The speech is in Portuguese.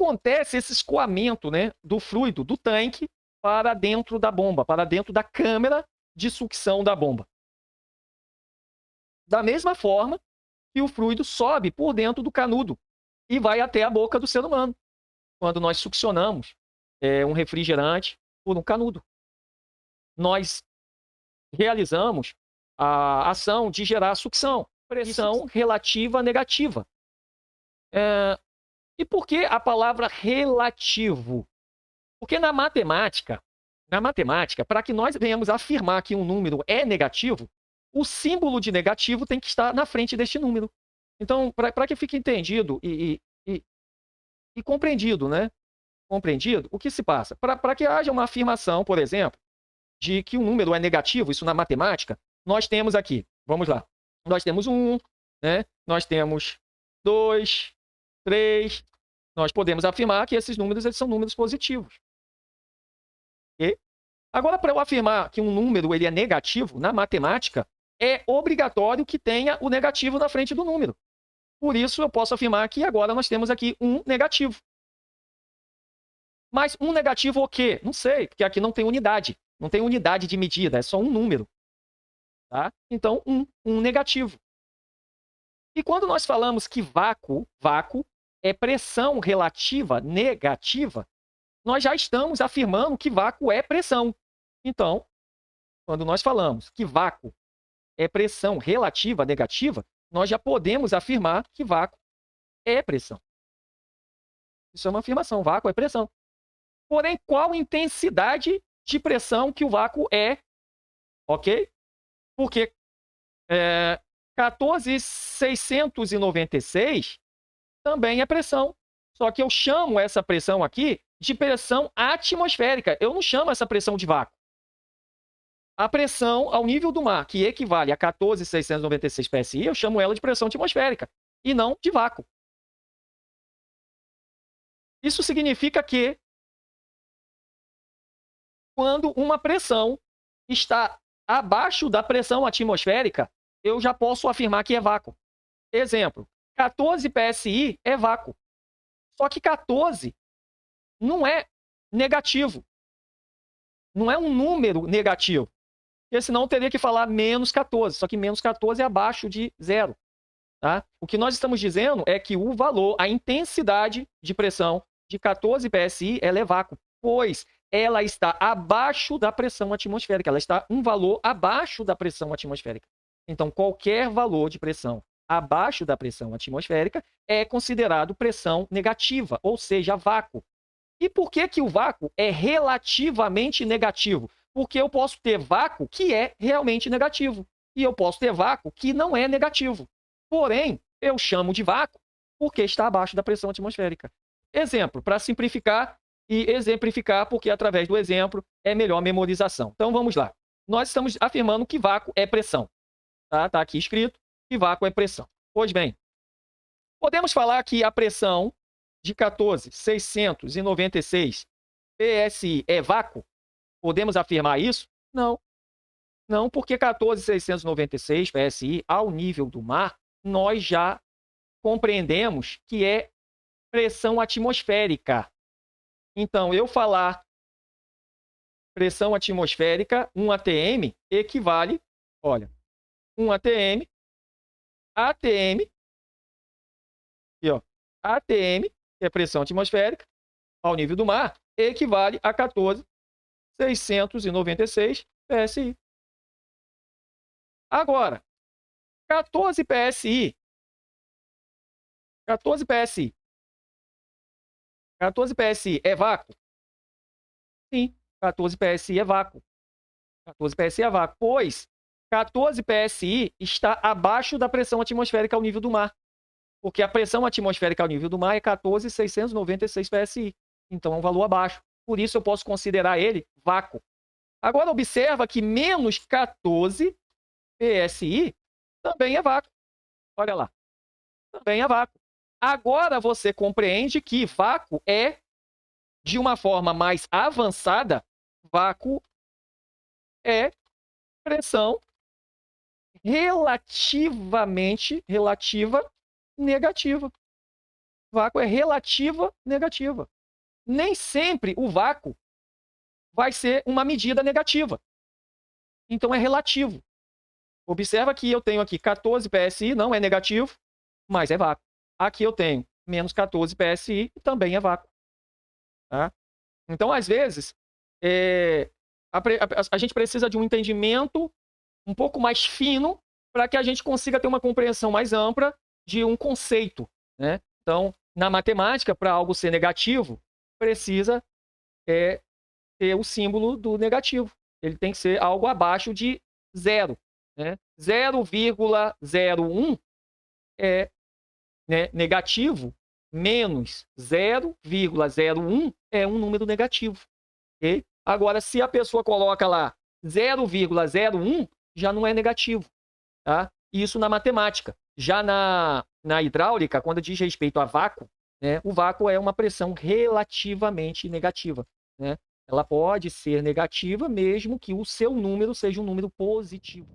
acontece esse escoamento, né, do fluido do tanque para dentro da bomba, para dentro da câmara de sucção da bomba. Da mesma forma que o fluido sobe por dentro do canudo e vai até a boca do ser humano, quando nós succionamos um refrigerante por um canudo. Nós realizamos a ação de gerar sucção, pressão relativa negativa. E por que a palavra relativo? Porque na matemática, para que nós venhamos afirmar que um número é negativo, o símbolo de negativo tem que estar na frente deste número. Então, para que fique entendido e compreendido, né? Compreendido, o que se passa? Para que haja uma afirmação, por exemplo, de que um número é negativo, isso na matemática, nós temos aqui, vamos lá, nós temos 1, né? Nós temos 2, 3, nós podemos afirmar que esses números eles são números positivos. Okay? Agora, para eu afirmar que um número ele é negativo, na matemática, é obrigatório que tenha o negativo na frente do número. Por isso, eu posso afirmar que agora nós temos aqui um negativo. Mas um negativo o quê? Não sei, porque aqui não tem unidade. Não tem unidade de medida, é só um número. Tá? Então, um negativo. E quando nós falamos que vácuo é pressão relativa negativa, nós já estamos afirmando que vácuo é pressão. Então, quando nós falamos que vácuo é pressão relativa negativa, nós já podemos afirmar que vácuo é pressão. Isso é uma afirmação, vácuo é pressão. Porém, qual intensidade de pressão que o vácuo é? Ok? Porque 14.696 também é pressão. Só que eu chamo essa pressão aqui de pressão atmosférica. Eu não chamo essa pressão de vácuo. A pressão ao nível do mar, que equivale a 14.696 PSI, eu chamo ela de pressão atmosférica e não de vácuo. Isso significa que quando uma pressão está abaixo da pressão atmosférica, eu já posso afirmar que é vácuo. Exemplo, 14 PSI é vácuo. Só que 14 não é negativo. Não é um número negativo. Porque senão eu teria que falar menos 14. Só que menos 14 é abaixo de zero. Tá? O que nós estamos dizendo é que o valor, a intensidade de pressão de 14 PSI, ela é vácuo. Pois ela está abaixo da pressão atmosférica. Ela está um valor abaixo da pressão atmosférica. Então, qualquer valor de pressão abaixo da pressão atmosférica é considerado pressão negativa, ou seja, vácuo. E por que que o vácuo é relativamente negativo? Porque eu posso ter vácuo que é realmente negativo. E eu posso ter vácuo que não é negativo. Porém, eu chamo de vácuo porque está abaixo da pressão atmosférica. Exemplo, para simplificar e exemplificar, porque através do exemplo é melhor memorização. Então, vamos lá. Nós estamos afirmando que vácuo é pressão. Tá aqui escrito que vácuo é pressão. Pois bem, podemos falar que a pressão de 14.696 PSI é vácuo? Podemos afirmar isso? Não. Não, porque 14.696 PSI ao nível do mar, nós já compreendemos que é pressão atmosférica. Então, eu falar pressão atmosférica, 1 atm, equivale, olha, 1 atm, ATM, aqui, ó, ATM, que é pressão atmosférica, ao nível do mar, equivale a 14.696 PSI. Agora, 14 PSI. 14 PSI. 14 PSI é vácuo? Sim, 14 PSI é vácuo. 14 PSI é vácuo, pois 14 PSI está abaixo da pressão atmosférica ao nível do mar. Porque a pressão atmosférica ao nível do mar é 14.696 PSI. Então é um valor abaixo. Por isso eu posso considerar ele vácuo. Agora observa que menos 14 PSI também é vácuo. Olha lá. Também é vácuo. Agora você compreende que vácuo é, de uma forma mais avançada, vácuo é pressão relativa negativa. Vácuo é relativa negativa. Nem sempre o vácuo vai ser uma medida negativa. Então é relativo. Observa que eu tenho aqui 14 PSI, não é negativo, mas é vácuo. Aqui eu tenho menos 14 PSI, também é vácuo. Tá? Então, às vezes, a gente precisa de um entendimento um pouco mais fino para que a gente consiga ter uma compreensão mais ampla de um conceito. Né? Então, na matemática, para algo ser negativo, precisa ter o símbolo do negativo. Ele tem que ser algo abaixo de zero. Né? 0,01 é, né, negativo, menos 0,01 é um número negativo. Okay? Agora, se a pessoa coloca lá 0,01, já não é negativo. Tá? Isso na matemática. Já na hidráulica, quando diz respeito a vácuo, né, o vácuo é uma pressão relativamente negativa. Né? Ela pode ser negativa mesmo que o seu número seja um número positivo.